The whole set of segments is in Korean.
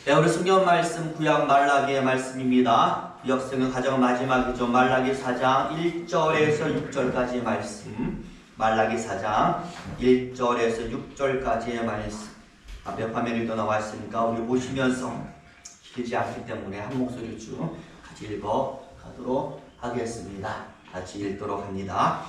네, 우리 성경 말씀 구약 말라기의 말씀입니다. 구약성경 가장 마지막이죠. 말라기 4장 1절에서 6절까지의 말씀. 말라기 4장 1절에서 6절까지의 말씀. 앞에 화면에도 나와 있으니까 우리 보시면서 길지 않기 때문에 한 목소리 쭉 같이 읽어 가도록 하겠습니다. 같이 읽도록 합니다.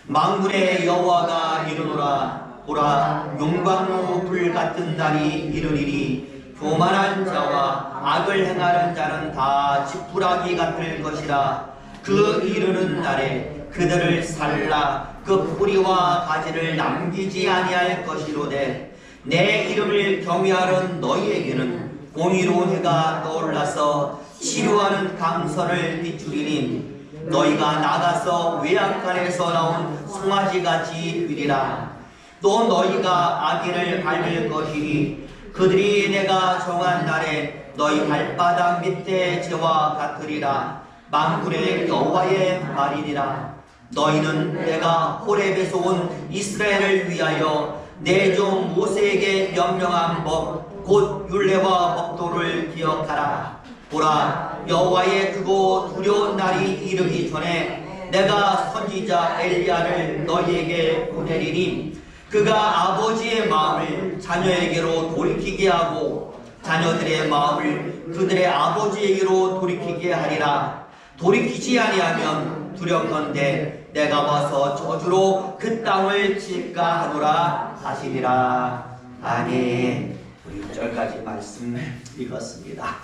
만군의 여호와가 이르노라. 보라, 용광로 불 같은 날이 이르리니 교만한 자와 악을 행하는 자는 다 지푸라기 같을 것이라. 그 이르는 날에 그들을 살라 그 뿌리와 가지를 남기지 아니할 것이로되, 내 이름을 경외하는 너희에게는 공의로운 해가 떠올라서 치료하는 강선을 비추리니, 너희가 나가서 외양간에서 나온 송아지같이 되리라. 또 너희가 악인을 밟을 것이니 그들이 내가 정한 날에 너희 발바닥 밑에 재와 같으리라. 만군의 여호와의 말이니라. 너희는 내가 호렙에서 온 이스라엘을 위하여 내 종 모세에게 명령한 법 곧 율례와 법도를 기억하라. 보라, 여호와의 크고 두려운 날이 이르기 전에 내가 선지자 엘리야를 너희에게 보내리니, 그가 아버지의 마음을 자녀에게로 돌이키게 하고 자녀들의 마음을 그들의 아버지에게로 돌이키게 하리라. 돌이키지 아니하면 두렵건대 내가 와서 저주로 그 땅을 칠까 하노라 하시리라. 아멘. 우리 6절까지 말씀 읽었습니다.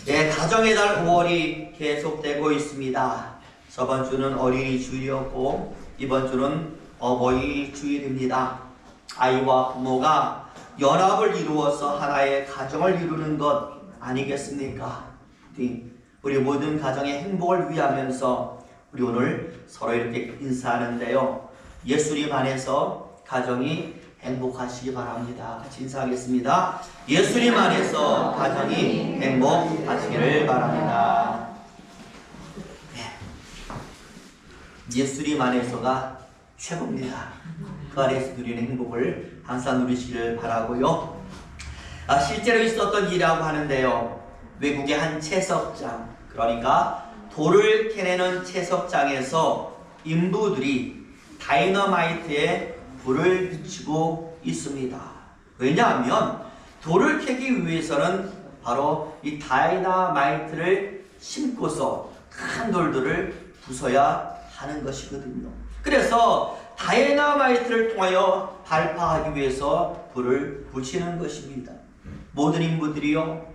네, 가정의 달 5월이 계속되고 있습니다. 저번 주는 어린이 주일이었고 이번 주는 어버이 주일입니다. 아이와 부모가 연합을 이루어서 하나의 가정을 이루는 것 아니겠습니까? 우리 모든 가정의 행복을 위하면서 우리 오늘 서로 이렇게 인사하는데요. 예수님 안에서 가정이 행복하시기 바랍니다. 같이 인사하겠습니다. 예수님 안에서 가정이 행복하시기를 바랍니다. 예수님 안에서가 최고입니다. 그 안에서 누리는 행복을 항상 누리시기를 바라고요. 실제로 있었던 일이라고 하는데요. 외국의 한 채석장, 그러니까 돌을 캐내는 채석장에서 인부들이 다이너마이트에 불을 붙이고 있습니다. 왜냐하면 돌을 캐기 위해서는 바로 이 다이너마이트를 심고서 큰 돌들을 부숴야 하는 것이거든요. 그래서 다이너마이트를 통하여 발파하기 위해서 불을 붙이는 것입니다. 모든 인부들이요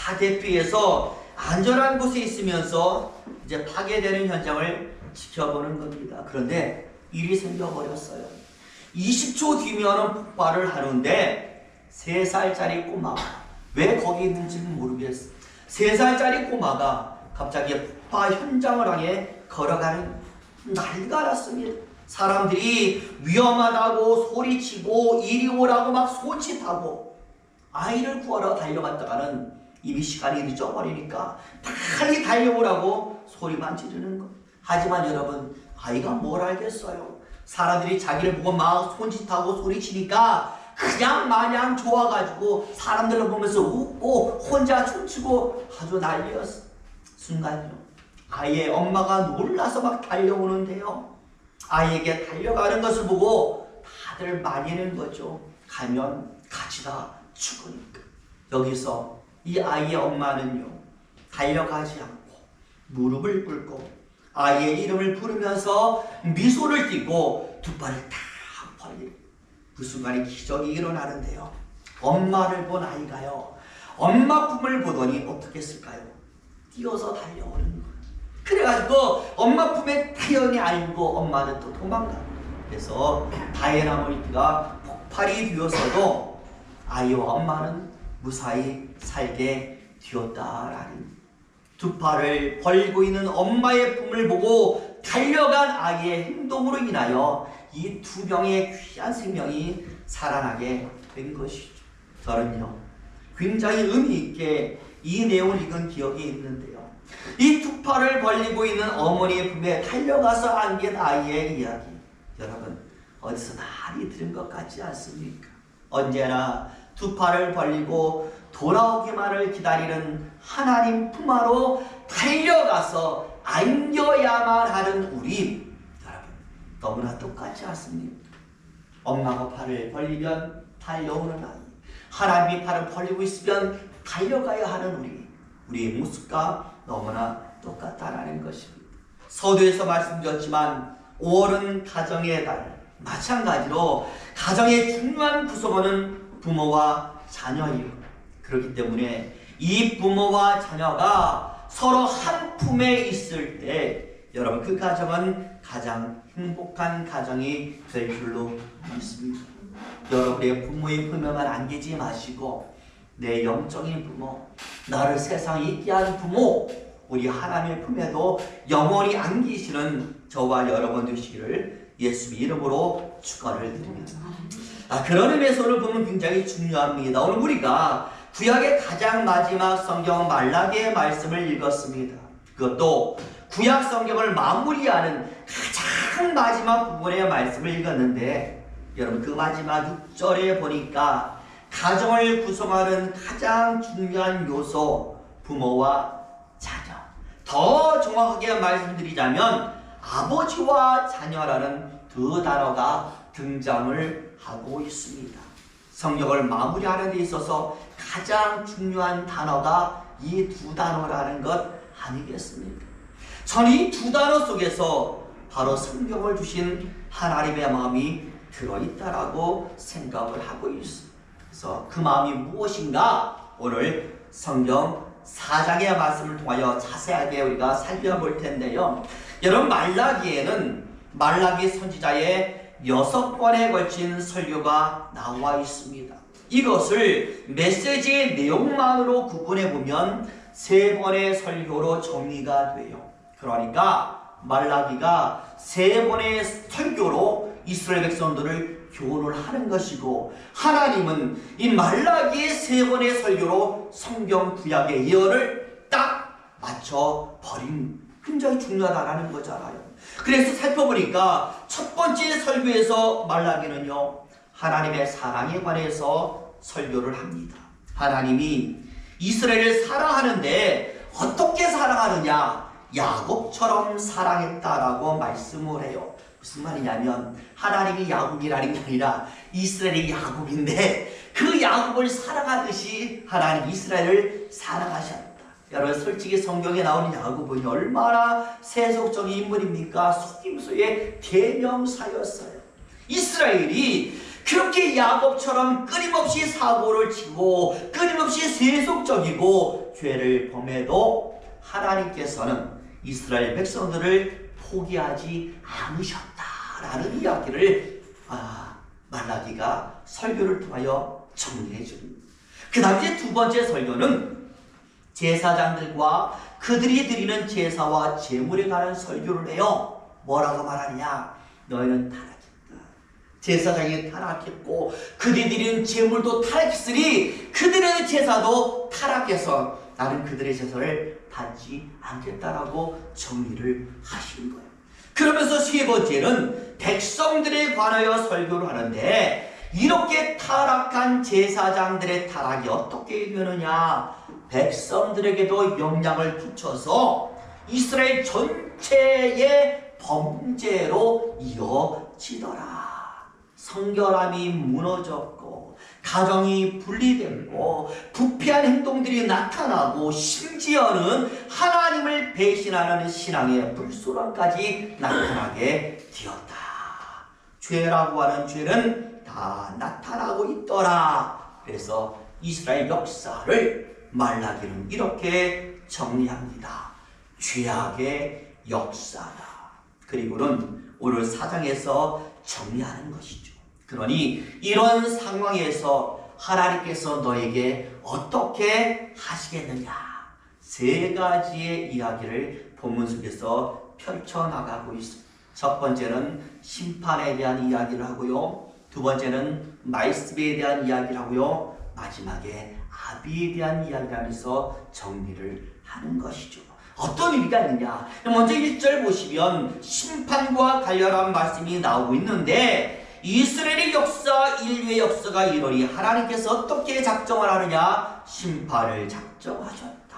다 대피해서 안전한 곳에 있으면서 이제 파괴되는 현장을 지켜보는 겁니다. 그런데 일이 생겨버렸어요. 20초 뒤면은 폭발을 하는데 3살짜리 꼬마가 왜 거기 있는지는 모르겠어요. 3살짜리 꼬마가 갑자기 폭파 현장을 향해 걸어가는 난리가 났습니다. 사람들이 위험하다고 소리치고 이리 오라고 막 소짓하고 아이를 구하러 달려갔다가는 이미 시간이 늦어버리니까 빨리 달려오라고 소리만 지르는 것. 하지만 여러분, 아이가 뭘 알겠어요. 사람들이 자기를 보고 막 손짓하고 소리치니까 그냥 마냥 좋아가지고 사람들을 보면서 웃고 혼자 춤추고 아주 난리였어. 순간요, 아이의 엄마가 놀라서 막 달려오는데요, 아이에게 달려가는 것을 보고 다들 말리는 거죠. 가면 가지다 죽으니까. 여기서 이 아이의 엄마는요, 달려가지 않고 무릎을 꿇고 아이의 이름을 부르면서 미소를 띠고 두 발을 딱 벌리고, 그 순간에 기적이 일어나는데요. 엄마를 본 아이가요, 엄마 품을 보더니 어떻게 했을까요? 뛰어서 달려오는 거예요. 그래가지고 엄마 품에 태연히 안고 엄마는 또 도망가. 그래서 다이너마이트가 폭발이 되어서도 아이와 엄마는 무사히 살게 되었다라는, 두 팔을 벌리고 있는 엄마의 품을 보고 달려간 아이의 행동으로 인하여 이 두 명의 귀한 생명이 살아나게 된 것이죠. 저는요, 굉장히 의미 있게 이 내용을 읽은 기억이 있는데요. 이 두 팔을 벌리고 있는 어머니의 품에 달려가서 안긴 아이의 이야기, 여러분 어디서 많이 들은 것 같지 않습니까? 언제나 두 팔을 벌리고 돌아오기만을 기다리는 하나님 품으로 달려가서 안겨야만 하는 우리 여러분, 너무나 똑같지 않습니까? 엄마가 팔을 벌리면 달려오는 아이, 하나님이 팔을 벌리고 있으면 달려가야 하는 우리의 모습과 너무나 똑같다라는 것입니다. 서두에서 말씀드렸지만 5월은 가정의 달, 마찬가지로 가정의 중요한 구성원은 부모와 자녀이요. 그렇기 때문에 이 부모와 자녀가 서로 한 품에 있을 때 여러분 그 가정은 가장 행복한 가정이 될 줄로 믿습니다. 여러분의 부모의 품에만 안기지 마시고 내 영적인 부모, 나를 세상에 있게 한 부모, 우리 하나님의 품에도 영원히 안기시는 저와 여러분 되시기를 예수 이름으로 축원을 드립니다. 그런 의미에서 오늘 보면 굉장히 중요합니다. 오늘 우리가 구약의 가장 마지막 성경 말라기의 말씀을 읽었습니다. 그것도 구약 성경을 마무리하는 가장 마지막 부분의 말씀을 읽었는데 여러분 그 마지막 6절에 보니까 가정을 구성하는 가장 중요한 요소 부모와 자녀, 더 정확하게 말씀드리자면 아버지와 자녀라는 두 단어가 등장을 하고 있습니다. 성경을 마무리하는 데 있어서 가장 중요한 단어가 이 두 단어라는 것 아니겠습니까? 저는 이 두 단어 속에서 바로 성경을 주신 하나님의 마음이 들어있다라고 생각을 하고 있습니다. 그래서 그 마음이 무엇인가 오늘 성경 4장의 말씀을 통하여 자세하게 우리가 살펴볼 텐데요. 여러분 말라기에는 말라기 선지자의 6번에 걸친 설교가 나와 있습니다. 이것을 메시지의 내용만으로 구분해 보면 3번의 설교로 정리가 돼요. 그러니까 말라기가 3번의 설교로 이스라엘 백성들을 교훈을 하는 것이고 하나님은 이 말라기의 3번의 설교로 성경 구약의 예언을 딱 맞춰 버린 굉장히 중요하다라는 거잖아요. 그래서 살펴보니까 첫 번째 설교에서 말라기는요 하나님의 사랑에 관해서 설교를 합니다. 하나님이 이스라엘을 사랑하는데 어떻게 사랑하느냐, 야곱처럼 사랑했다라고 말씀을 해요. 무슨 말이냐면 하나님이 야곱이라는 게 아니라 이스라엘이 야곱인데 그 야곱을 사랑하듯이 하나님 이스라엘을 사랑하셨다. 여러분 솔직히 성경에 나오는 야곱은 얼마나 세속적인 인물입니까? 속임수의 대명사였어요. 이스라엘이 그렇게 야곱처럼 끊임없이 사고를 치고 끊임없이 세속적이고 죄를 범해도 하나님께서는 이스라엘 백성들을 포기하지 않으셨다라는 이야기를 말라기가 설교를 통하여 정리해 줍니다. 그 다음 이제 두 번째 설교는 제사장들과 그들이 드리는 제사와 제물에 관한 설교를 해요. 뭐라고 말하느냐? 너희는 타락했다. 제사장이 타락했고 그들이 드리는 제물도 타락했으니 그들의 제사도 타락해서 나는 그들의 제사를 받지 않겠다라고 정리를 하신 거예요. 그러면서 세 번째는 백성들에 관하여 설교를 하는데 이렇게 타락한 제사장들의 타락이 어떻게 되느냐? 백성들에게도 영향을 끼쳐서 이스라엘 전체의 범죄로 이어지더라. 성결함이 무너졌고 가정이 분리되고 부패한 행동들이 나타나고 심지어는 하나님을 배신하는 신앙의 불순환까지 나타나게 되었다. 죄라고 하는 죄는 다 나타나고 있더라. 그래서 이스라엘 역사를 말라기는 이렇게 정리합니다. 죄악의 역사다. 그리고는 오늘 4장에서 정리하는 것이죠. 그러니 이런 상황에서 하나님께서 너에게 어떻게 하시겠느냐? 3가지의 이야기를 본문 속에서 펼쳐나가고 있습니다. 첫 번째는 심판에 대한 이야기를 하고요. 두 번째는 말씀에 대한 이야기를 하고요. 마지막에 아비에 대한 이야기를 하면서 정리를 하는 것이죠. 어떤 의미가 있느냐? 먼저 1절 보시면 심판과 관련한 말씀이 나오고 있는데 이스라엘의 역사, 인류의 역사가 이러니 하나님께서 어떻게 작정을 하느냐? 심판을 작정하셨다.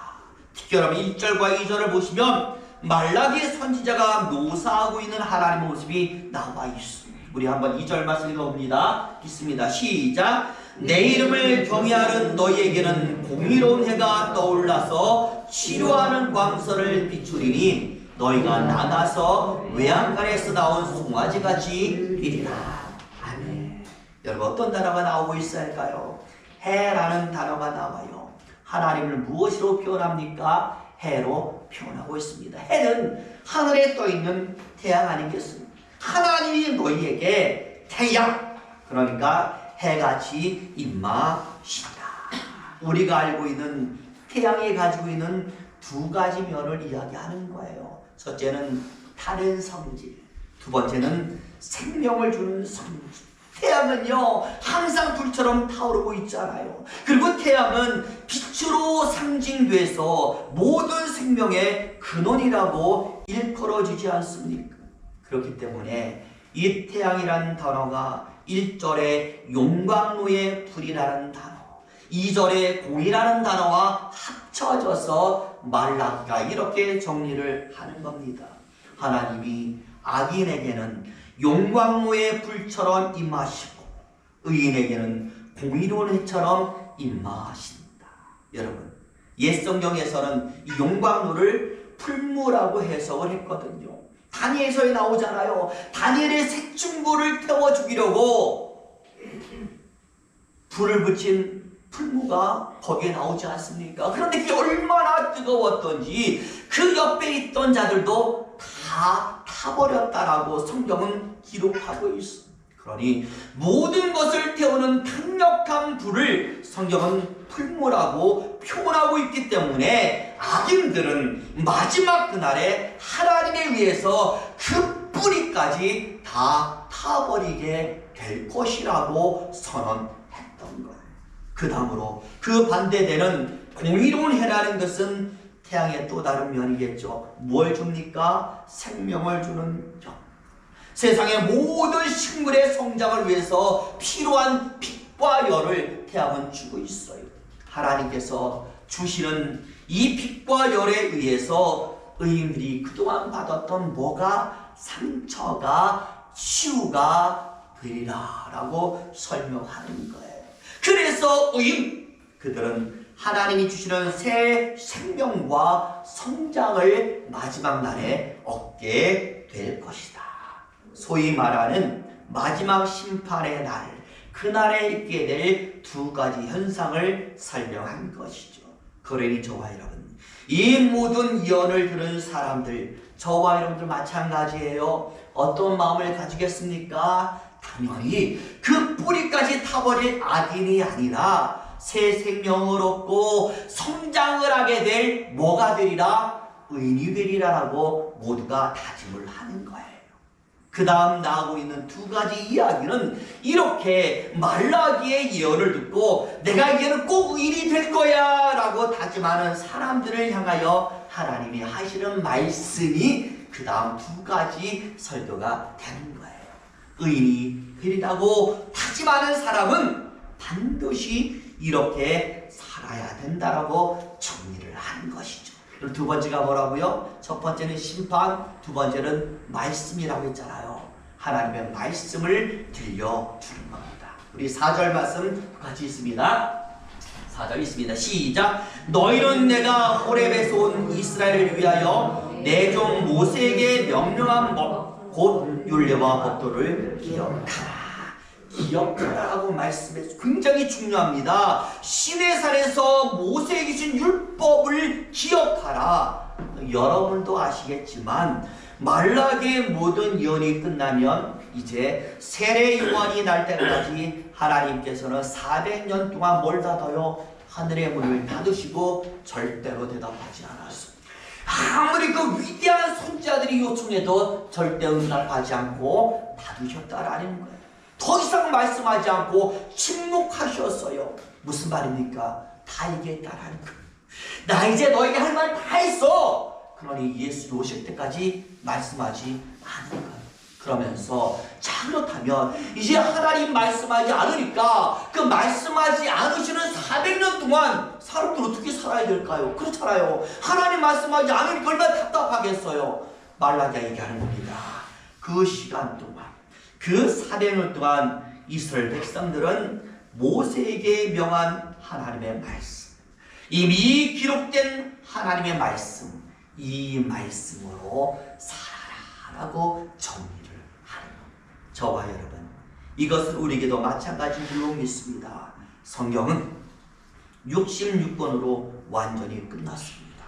특히 여러분 1절과 2절을 보시면 말라기 선지자가 묘사하고 있는 하나님의 모습이 나와 있습니다. 우리 한번 2절 말씀 읽어봅니다. 있습니다. 시작. 내 이름을 경외하는 너희에게는 공의로운 해가 떠올라서 치료하는 광선을 비추리니 너희가 나가서 외양간에서 나온 송아지같이 되리라. 아멘. 여러분 어떤 단어가 나오고 있을까요? 해라는 단어가 나와요. 하나님을 무엇으로 표현합니까? 해로 표현하고 있습니다. 해는 하늘에 떠있는 태양 아니겠습니까? 하나님이 너희에게 태양, 그러니까 해같이 임하시다. 우리가 알고 있는 태양이 가지고 있는 두 가지 면을 이야기하는 거예요. 첫째는 다른 성질, 두 번째는 생명을 주는 성질. 태양은요 항상 불처럼 타오르고 있잖아요. 그리고 태양은 빛으로 상징돼서 모든 생명의 근원이라고 일컬어지지 않습니까? 그렇기 때문에 이 태양이라는 단어가 1절에 용광로의 불이라는 단어, 2절에 공이라는 단어와 합쳐져서 말라기가 이렇게 정리를 하는 겁니다. 하나님이 악인에게는 용광로의 불처럼 임하시고 의인에게는 공의로운 해처럼 임하신다. 여러분 옛 성경에서는 이 용광로를 풀무라고 해석을 했거든요. 다니엘서에 나오잖아요. 다니엘의 색중고를 태워 죽이려고 불을 붙인 풀무가 거기에 나오지 않습니까? 그런데 그게 얼마나 뜨거웠던지 그 옆에 있던 자들도 다 타버렸다라고 성경은 기록하고 있어. 그러니 모든 것을 태우는 강력한 불을 성경은 풀무라고 표현하고 있기 때문에 악인들은 마지막 그날에 하나님에 의해서 그 뿌리까지 다 타버리게 될 것이라고 선언했던 거예요. 그 다음으로 그 반대되는 공의로운 해라는 것은 태양의 또 다른 면이겠죠. 뭘 줍니까? 생명을 주는 영. 세상의 모든 식물의 성장을 위해서 필요한 빛과 열을 태양은 주고 있어요. 하나님께서 주시는 이 빛과 열에 의해서 의인들이 그동안 받았던 뭐가 상처가 치유가 되리라 라고 설명하는 거예요. 그래서 의인 그들은 하나님이 주시는 새 생명과 성장을 마지막 날에 얻게 될 것이다. 소위 말하는 마지막 심판의 날, 그날에 있게 될 두 가지 현상을 설명한 것이죠. 그러니 저와 여러분, 이 모든 예언을 들은 사람들, 저와 여러분들 마찬가지예요. 어떤 마음을 가지겠습니까? 당연히 그 뿌리까지 타버릴 악인이 아니라 새 생명을 얻고 성장을 하게 될 뭐가 되리라? 의인이 되리라라고 모두가 다짐을 하는 거예요. 그 다음 나오고 있는 두 가지 이야기는 이렇게 말라기의 예언을 듣고 내가 이제는 꼭 의인이 될 거야 라고 다짐하는 사람들을 향하여 하나님이 하시는 말씀이 그 다음 두 가지 설교가 되는 거예요. 의인이 되리라고 다짐하는 사람은 반드시 이렇게 살아야 된다라고 정리를 하는 것이죠. 그리고 두 번째가 뭐라고요? 첫 번째는 심판, 두 번째는 말씀이라고 했잖아요. 하나님의 말씀을 들려주는 겁니다. 우리 4절 말씀 같이 있습니다. 4절 있습니다. 시작. 너희는 내가 호렙에서 온 이스라엘을 위하여 내 종 모세에게 명령한 법, 곧 율례와 법도를 기억하라. 기억하라고 말씀해서 굉장히 중요합니다. 시내산에서 모세에게 주신 율법을 기억하라. 여러분도 아시겠지만 말라기의 모든 예언이 끝나면 이제 세례 요한이 날 때까지 하나님께서는 400년 동안 뭘 닫아요? 하늘의 문을 닫으시고 절대로 대답하지 않았어. 아무리 그 위대한 선지자들이 요청해도 절대 응답하지 않고 닫으셨다라는 거예요. 더 이상 말씀하지 않고 침묵하셨어요. 무슨 말입니까? 다 얘기했다라는 거예요. 나 이제 너에게 할 말 다 했어. 그러니 예수 오실 때까지 말씀하지 않은 거예요. 그러면서 자, 그렇다면 이제 하나님 말씀하지 않으니까 그 말씀하지 않으시는 400년 동안 사람들 어떻게 살아야 될까요? 그렇잖아요. 하나님 말씀하지 않으니까 얼마나 답답하겠어요. 말라기야 얘기하는 겁니다. 그 시간 동안, 그 400년 동안 이스라엘 백성들은 모세에게 명한 하나님의 말씀, 이미 기록된 하나님의 말씀, 이 말씀으로 살아라라고 정리를 하는 것. 저와 여러분, 이것은 우리에게도 마찬가지인 줄로 믿습니다. 성경은 66권으로 완전히 끝났습니다.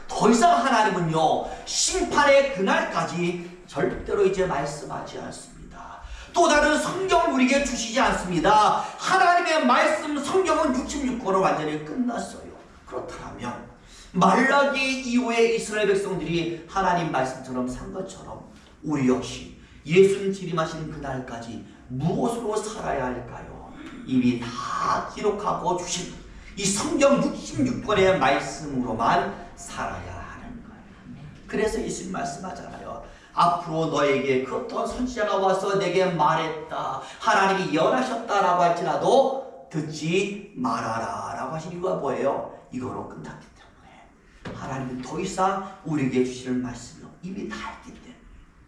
더 이상 하나님은요, 심판의 그날까지 절대로 이제 말씀하지 않습니다. 또 다른 성경을 우리에게 주시지 않습니다. 하나님의 말씀 성경은 66권으로 완전히 끝났어요. 그렇다면 말라기 이후에 이스라엘 백성들이 하나님 말씀처럼 산 것처럼 우리 역시 예수님 재림하신 그날까지 무엇으로 살아야 할까요? 이미 다 기록하고 주신 이 성경 66권의 말씀으로만 살아야 하는 거예요. 그래서 예수님 말씀하잖아요. 앞으로 너에게 그 어떤 선지자가 와서 내게 말했다, 하나님이 예언하셨다라고 할지라도 듣지 말아라 라고 하신 이유가 뭐예요? 이거로 끝났기 때문에 하나님은 더 이상 우리에게 주시는 말씀이 이미 다 했기 때문에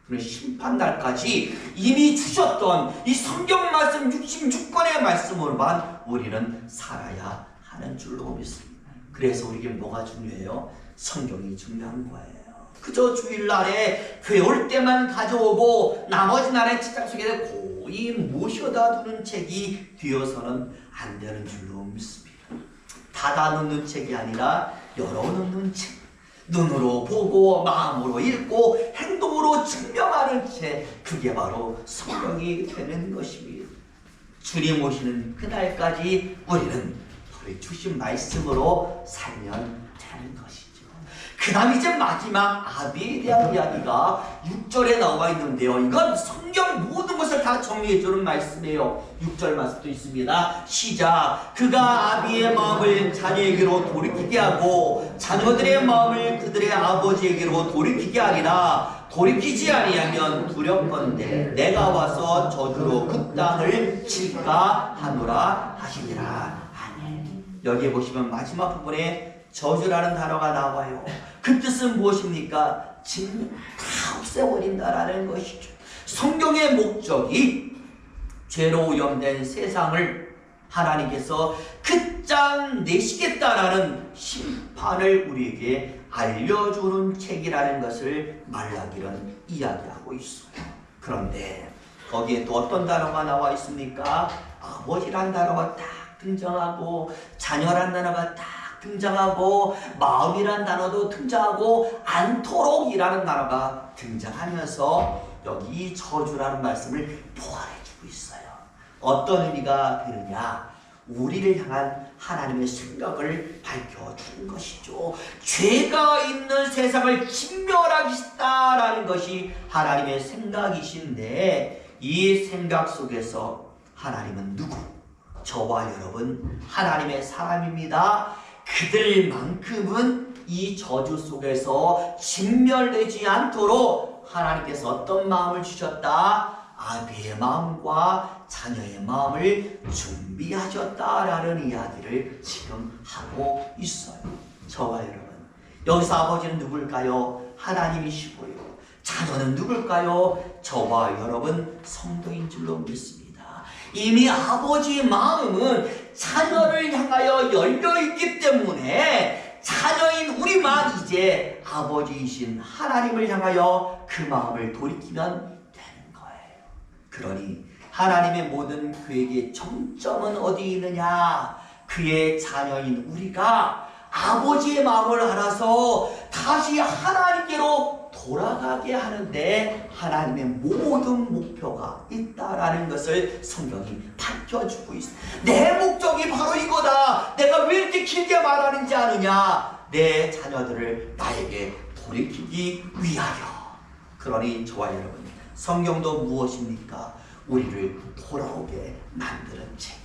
그런 심판날까지 이미 주셨던 이 성경 말씀 66권의 말씀으로만 우리는 살아야 하는 줄로 믿습니다. 그래서 우리에게 뭐가 중요해요? 성경이 중요한 거예요. 그저 주일날에 교회 올 때만 가져오고 나머지 날의 책장 속에 고이 모셔다 두는 책이 되어서는 안 되는 줄로 믿습니다. 닫아 놓는 책이 아니라 열어놓는 책, 눈으로 보고 마음으로 읽고 행동으로 증명하는 책, 그게 바로 성경이 되는 것입니다. 주님 오시는 그날까지 우리는 주신 말씀으로 살면 되는 것이죠. 그 다음 이제 마지막 아비에 대한 이야기가 6절에 나와 있는데요. 이건 성경 모든 것을 다 정리해주는 말씀이에요. 6절 말씀도 있습니다. 시작. 그가 아비의 마음을 자녀에게로 돌이키게 하고 자녀들의 마음을 그들의 아버지에게로 돌이키게 하리라. 돌이키지 아니하면 두렵건대 내가 와서 저주로 그 땅을 칠까 하노라 하시니라. 여기에 보시면 마지막 부분에 저주라는 단어가 나와요. 그 뜻은 무엇입니까? 지금 다 없애버린다라는 것이죠. 성경의 목적이 죄로 오염된 세상을 하나님께서 끝장내시겠다라는 심판을 우리에게 알려주는 책이라는 것을 말라기는 이야기하고 있어요. 그런데 거기에 또 어떤 단어가 나와 있습니까? 아버지란 단어가 딱 등장하고 자녀란 단어가 딱 등장하고 마음이란 단어도 등장하고 않도록이라는 단어가 등장하면서 여기 저주라는 말씀을 포괄해주고 있어요. 어떤 의미가 되느냐? 우리를 향한 하나님의 생각을 밝혀주는 것이죠. 죄가 있는 세상을 진멸하겠다라는 것이 하나님의 생각이신데 이 생각 속에서 하나님은 누구? 저와 여러분 하나님의 사람입니다. 그들만큼은 이 저주 속에서 진멸되지 않도록 하나님께서 어떤 마음을 주셨다? 아비의 마음과 자녀의 마음을 준비하셨다라는 이야기를 지금 하고 있어요. 저와 여러분, 여기서 아버지는 누굴까요? 하나님이시고요. 자녀는 누굴까요? 저와 여러분 성도인 줄로 믿습니다. 이미 아버지의 마음은 자녀를 향하여 열려있기 때문에 자녀인 우리만 이제 아버지이신 하나님을 향하여 그 마음을 돌이키면 되는 거예요. 그러니 하나님의 모든 그에게 정점은 어디 있느냐? 그의 자녀인 우리가 아버지의 마음을 알아서 다시 하나님께로 돌아가게 하는데 하나님의 모든 목표가 있다라는 것을 성경이 밝혀주고 있습니다. 내 목적이 바로 이거다. 내가 왜 이렇게 길게 말하는지 아느냐? 내 자녀들을 나에게 돌이키기 위하여. 그러니 저와 여러분, 성경도 무엇입니까? 우리를 돌아오게 만드는 책이에요.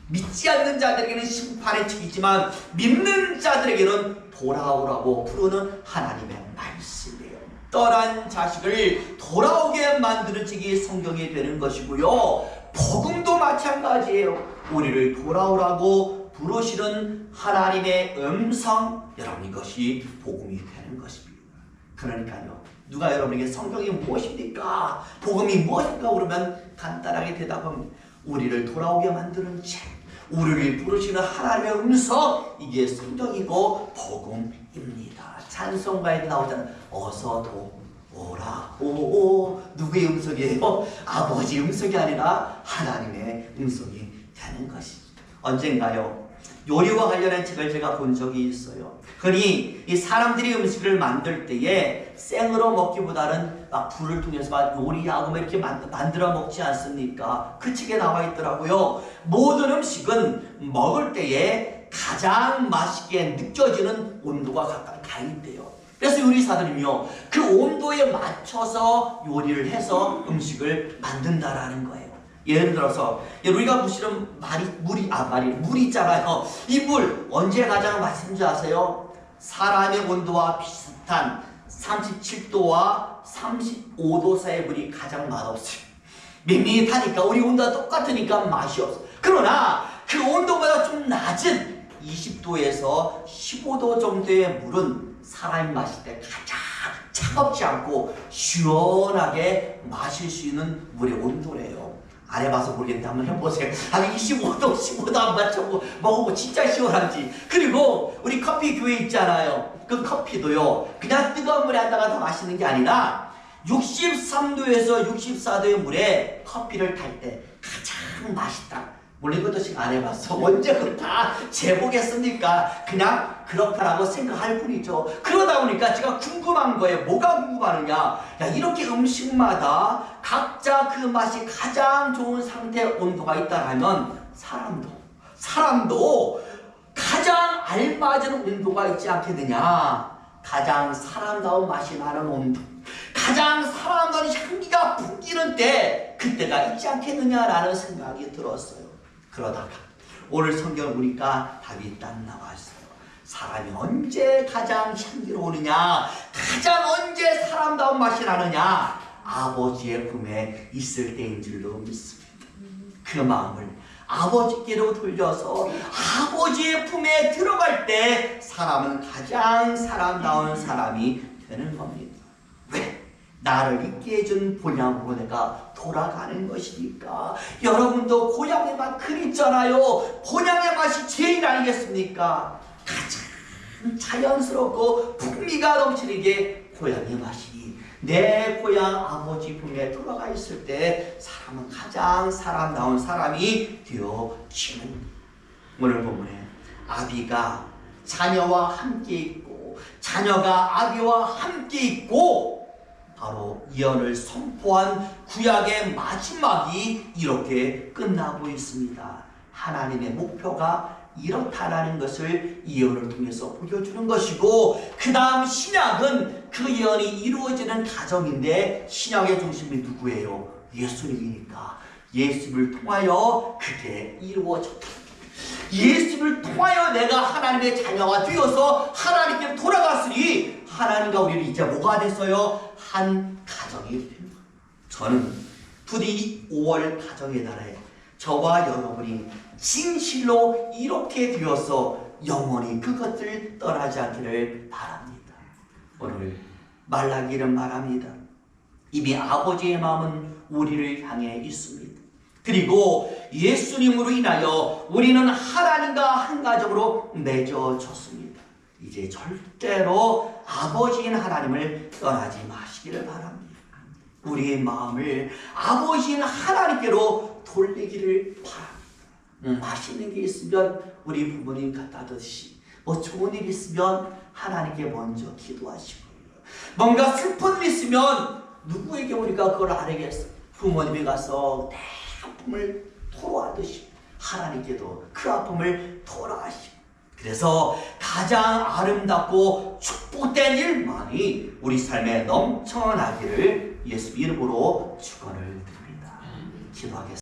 믿지 않는 자들에게는 심판의 책이지만 믿는 자들에게는 돌아오라고 부르는 하나님의 말씀이에요. 떠난 자식을 돌아오게 만드는 책이 성경이 되는 것이고요. 복음도 마찬가지예요. 우리를 돌아오라고 부르시는 하나님의 음성, 여러분 이것이 복음이 되는 것입니다. 그러니까요, 누가 여러분에게 성경이 무엇입니까? 복음이 무엇입니까? 그러면 간단하게 대답하면 우리를 돌아오게 만드는 책, 우리를 부르시는 하나님의 음성, 이게 성경이고 복음입니다. 찬송가에 나오잖아요. 어서도 오라. 오, 누구의 음성이에요? 아버지 음성이 아니라 하나님의 음성이 되는 것입니다. 언젠가요, 요리와 관련한 책을 제가 본 적이 있어요. 그러니 이 사람들이 음식을 만들 때에 생으로 먹기보다는 막 불을 통해서 막 요리하고 이렇게 만들어 먹지 않습니까? 그 책에 나와 있더라고요. 모든 음식은 먹을 때에 가장 맛있게 느껴지는 온도가 각각 다 있대요. 그래서 요리사들은요, 그 온도에 맞춰서 요리를 해서 음식을 만든다라는 거예요. 예를 들어서 우리가 무시는 물 있잖아요. 이 물 언제 가장 맛있는 줄 아세요? 사람의 온도와 비슷한 37도와 35도 사이의 물이 가장 맛없어요. 밋밋하니까 우리 온도가 똑같으니까 맛이 없어. 그러나 그 온도보다 좀 낮은 20도에서 15도 정도의 물은 사람이 마실 때 가장 차갑지 않고 시원하게 마실 수 있는 물의 온도래요. 안 해봐서 모르겠는데 한번 해보세요. 25도, 15도 안 맞춰보고 먹어보고 진짜 시원한지. 그리고 우리 커피 교회 있잖아요. 그 커피도요, 그냥 뜨거운 물에 하다가 더 맛있는 게 아니라 63도에서 64도의 물에 커피를 탈 때 가장 맛있다. 물론 이것도 안 해봤어. 언제 그걸 다 재보겠습니까? 그냥 그렇다라고 생각할 뿐이죠. 그러다 보니까 제가 궁금한 거예요. 뭐가 궁금하느냐? 야, 이렇게 음식마다 각자 그 맛이 가장 좋은 상태의 온도가 있다면 사람도 가장 알맞은 온도가 있지 않겠느냐? 가장 사람다운 맛이 나는 온도, 가장 사람다운 향기가 풍기는 때, 그때가 있지 않겠느냐라는 생각이 들었어요. 그러다가 오늘 성경을 보니까 답이 딱 나왔어요. 사람이 언제 가장 향기로우느냐, 가장 언제 사람다운 맛이 나느냐, 아버지의 품에 있을 때인 줄로 믿습니다. 그 마음을 아버지께로 돌려서 아버지의 품에 들어갈 때 사람은 가장 사람다운 사람이 되는 겁니다. 왜? 나를 있게 해준 본향으로 내가 돌아가는 것이니까. 여러분도 고향의 맛 그립잖아요. 본향의 맛이 제일 아니겠습니까? 가장 자연스럽고 풍미가 넘치는 게 고향의 맛이. 내 고향 아버지 품에 돌아가 있을 때 사람은 가장 사람다운 사람이 되어지는. 오늘 본문에 아비가 자녀와 함께 있고 자녀가 아비와 함께 있고, 바로 예언을 선포한 구약의 마지막이 이렇게 끝나고 있습니다. 하나님의 목표가 이렇다라는 것을 예언을 통해서 보여주는 것이고, 그 다음 신약은 그 예언이 이루어지는 과정인데, 신약의 중심이 누구예요? 예수님이니까 예수를 통하여 그게 이루어졌다. 예수를 통하여 내가 하나님의 자녀가 되어서 하나님께 돌아갔으니 하나님과 우리는 이제 뭐가 됐어요? 한 가정이 됩니다. 저는 부디 5월 가정의 날에 저와 여러분이 진실로 이렇게 되어서 영원히 그것을 떠나지 않기를 바랍니다. 오늘 말라기는 말합니다. 이미 아버지의 마음은 우리를 향해 있습니다. 그리고 예수님으로 인하여 우리는 하나님과 한 가정으로 맺어졌습니다. 이제 절대로 아버지인 하나님을 떠나지 마시기를 바랍니다. 우리의 마음을 아버지인 하나님께로 돌리기를 바랍니다. 맛있는 게 있으면 우리 부모님 갖다 드시, 뭐 좋은 일 있으면 하나님께 먼저 기도하시고, 뭔가 슬픈 일 있으면 누구에게 우리가 그걸 알아야겠어? 부모님이 가서 내 아픔을 토로하듯이 하나님께도 그 아픔을 토로하시고, 그래서 가장 아름답고 축복된 일만이 우리 삶에 넘쳐나기를 예수 이름으로 축원을 드립니다. 기도하겠습니다.